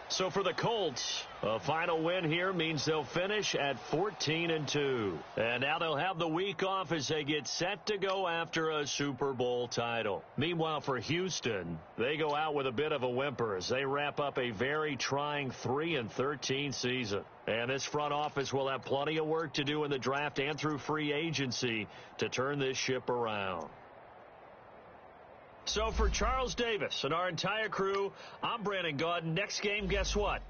So for the Colts, a final win here means they'll finish at 14-2. And now they'll have the week off as they get set to go after a Super Bowl title. Meanwhile, for Houston, they go out with a bit of a whimper as they wrap up a very trying 3-13 season. And this front office will have plenty of work to do in the draft and through free agency to turn this ship around. So for Charles Davis and our entire crew, I'm Brandon Gaudin. Next game, guess what?